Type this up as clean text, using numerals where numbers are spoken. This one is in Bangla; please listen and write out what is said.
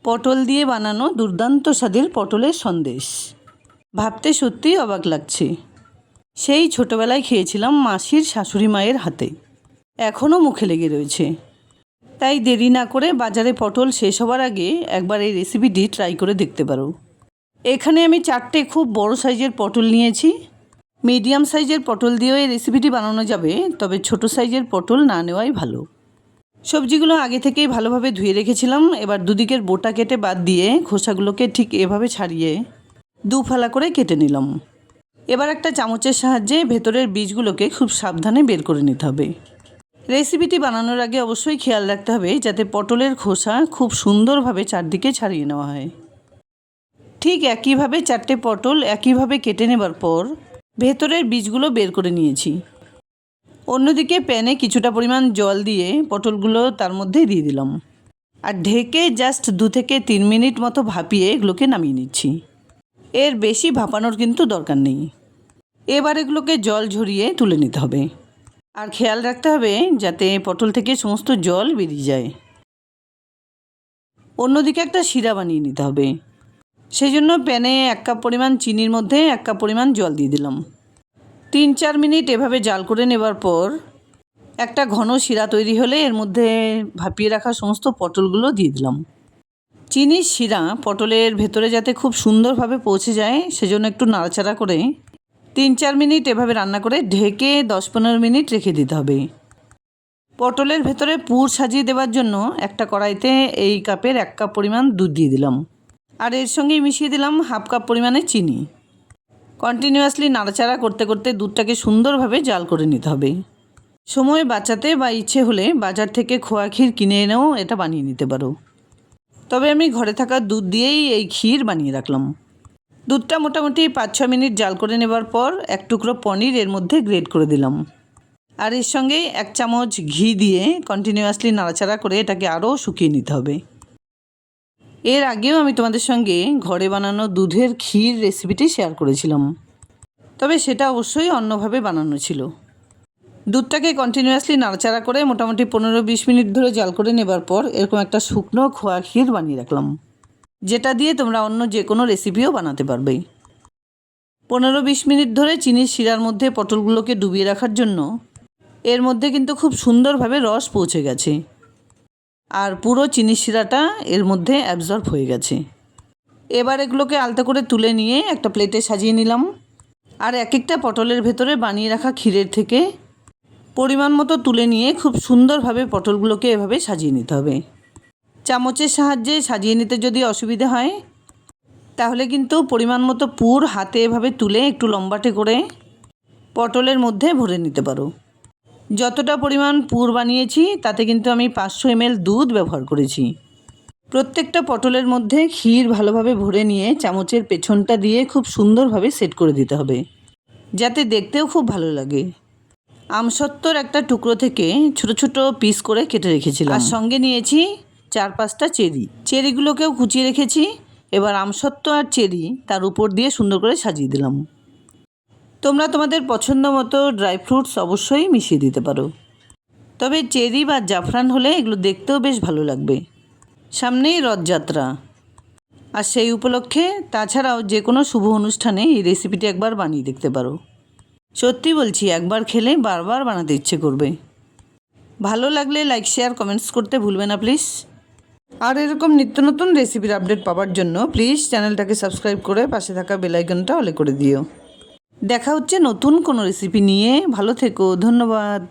পটল দিয়ে বানানো দুর্দান্ত স্বাদের পটলের সন্দেশ। ভাবতে সত্যিই অবাক লাগছে। সেই ছোটোবেলায় খেয়েছিলাম মাসির শাশুড়ি মায়ের হাতে, এখনও মুখে লেগে রয়েছে। তাই দেরি না করে বাজারে পটল শেষ হওয়ার আগে একবার এই রেসিপিটি ট্রাই করে দেখতে পারো। এখানে আমি 4টে খুব বড় সাইজের পটল নিয়েছি। মিডিয়াম সাইজের পটল দিয়েও এই রেসিপিটি বানানো যাবে, তবে ছোট সাইজের পটল না নেওয়াই ভালো। সবজিগুলো আগে থেকেই ভালোভাবে ধুয়ে রেখেছিলাম। এবার দুদিকের বোটা কেটে বাদ দিয়ে খোসাগুলোকে ঠিক এভাবে ছাড়িয়ে দুফালা করে কেটে নিলাম। এবার একটা চামচের সাহায্যে ভেতরের বীজগুলোকে খুব সাবধানে বের করে নিতে হবে। রেসিপিটি বানানোর আগে অবশ্যই খেয়াল রাখতে হবে যাতে পটলের খোসা খুব সুন্দরভাবে চারদিকে ছাড়িয়ে নেওয়া হয়। ঠিক একইভাবে 4টে পটল একইভাবে কেটে নেবার পর ভেতরের বীজগুলো বের করে নিয়েছি। অন্যদিকে প্যানে কিছুটা পরিমাণ জল দিয়ে পটলগুলো তার মধ্যে দিয়ে দিলাম আর ঢেকে জাস্ট 2 থেকে 3 মিনিট মতো ভাপিয়ে এগুলোকে নামিয়ে নিচ্ছি। এর বেশি ভাপানোর কিন্তু দরকার নেই। এবার এগুলোকে জল ঝরিয়ে তুলে নিতে হবে আর খেয়াল রাখতে হবে যাতে পটল থেকে সমস্ত জল বেরিয়ে যায়। অন্যদিকে একটা শিরা বানিয়ে নিতে হবে। সেই জন্য প্যানে 1 কাপ পরিমাণ চিনির মধ্যে 1 কাপ পরিমাণ জল দিয়ে দিলাম। 3-4 মিনিট এভাবে জাল করে নেবার পর একটা ঘন শিরা তৈরি হলে এর মধ্যে ভাপিয়ে রাখা সমস্ত পটলগুলো দিয়ে দিলাম। চিনির শিরা পটলের ভেতরে যাতে খুব সুন্দরভাবে পৌঁছে যায় সেজন্য একটু নাড়াচাড়া করে 3-4 মিনিট এভাবে রান্না করে ঢেকে 10-15 মিনিট রেখে দিতে হবে। পটলের ভেতরে পুর সাজিয়ে দেওয়ার জন্য একটা কড়াইতে এই কাপের 1 কাপ পরিমাণ দুধ দিয়ে দিলাম আর এর সঙ্গেই মিশিয়ে দিলাম 1/2 কাপ পরিমাণে চিনি। কন্টিনিউয়াসলি নাড়াচাড়া করতে করতে দুধটাকে সুন্দরভাবে জাল করে নিতে হবে। সময় বাঁচাতে বা ইচ্ছে হলে বাজার থেকে খোয়া ক্ষীর কিনে এনেও এটা বানিয়ে নিতে পারো, তবে আমি ঘরে থাকা দুধ দিয়েই এই ক্ষীর বানিয়ে রাখলাম। দুধটা মোটামুটি 5-6 মিনিট জাল করে নেবার পর 1 টুকরো পনির এর মধ্যে গ্রেট করে দিলাম আর এর সঙ্গে 1 চামচ ঘি দিয়ে কন্টিনিউয়াসলি নাড়াচাড়া করে এটাকে আরও শুকিয়ে নিতে হবে। এর আগেও আমি তোমাদের সঙ্গে ঘরে বানানো দুধের ক্ষীর রেসিপিটি শেয়ার করেছিলাম, তবে সেটা অবশ্যই অন্যভাবে বানানো ছিল। দুধটাকে কন্টিনিউয়াসলি নাড়াচাড়া করে মোটামুটি 15-20 মিনিট ধরে জাল করে নেবার পর এরকম একটা শুকনো খোয়া ক্ষীর বানিয়ে রাখলাম, যেটা দিয়ে তোমরা অন্য যে কোনো রেসিপিও বানাতে পারবে। 15-20 মিনিট ধরে চিনির শিরার মধ্যে পটলগুলোকে ডুবিয়ে রাখার জন্য এর মধ্যে কিন্তু খুব সুন্দরভাবে রস পৌঁছে গেছে আর পুরো চিনির শিরাটা এর মধ্যে অ্যাবজর্ব হয়ে গেছে। এবার এগুলোকে আলতো করে তুলে নিয়ে একটা প্লেটে সাজিয়ে নিলাম আর এক একটা পটলের ভেতরে বানিয়ে রাখা ক্ষীরের থেকে পরিমাণ মতো তুলে নিয়ে খুব সুন্দরভাবে পটলগুলোকে এভাবে সাজিয়ে নিতে হবে। চামচের সাহায্যে সাজিয়ে নিতে যদি অসুবিধা হয় তাহলে কিন্তু পরিমাণ মতো পুর হাতে এভাবে তুলে একটু লম্বাটে করে পটলের মধ্যে ভরে নিতে পারো। যতটা পরিমাণ পুর বানিয়েছি তাতে কিন্তু আমি 500 ml দুধ ব্যবহার করেছি। প্রত্যেকটা পটলের মধ্যে ক্ষীর ভালোভাবে ভরে নিয়ে চামচের পেছনটা দিয়ে খুব সুন্দরভাবে সেট করে দিতে হবে যাতে দেখতেও খুব ভালো লাগে। আমসত্ত্বর একটা টুকরো থেকে ছোট ছোট পিস করে কেটে রেখেছিলাম আর সঙ্গে নিয়েছি 4-5টা চেরি। চেরিগুলোকেও কুচিয়ে রেখেছি। এবার আমসত্ত্ব আর চেরি তার উপর দিয়ে সুন্দর করে সাজিয়ে দিলাম। তোমরা তোমাদের পছন্দ মতো ড্রাই ফ্রুটস অবশ্যই মিশিয়ে দিতে পারো, তবে চেরি বা জাফরান হলে এগুলো দেখতেও বেশ ভালো লাগবে। সামনেই রথযাত্রা আর সেই উপলক্ষে তাছাড়াও যে কোনো শুভ অনুষ্ঠানে এই রেসিপিটি একবার বানিয়ে দেখতে পারো। সত্যি বলছি, একবার খেলে বারবার বানাতে ইচ্ছে করবে। ভালো লাগলে লাইক, শেয়ার, কমেন্টস করতে ভুলবে না প্লিজ। আর এরকম নিত্য নতুন রেসিপির আপডেট পাওয়ার জন্য প্লিজ চ্যানেলটাকে সাবস্ক্রাইব করে পাশে থাকা বেল আইকনটা অলে করে দিও। দেখা হচ্ছে নতুন কোনো রেসিপি নিয়ে। ভালো থেকো, ধন্যবাদ।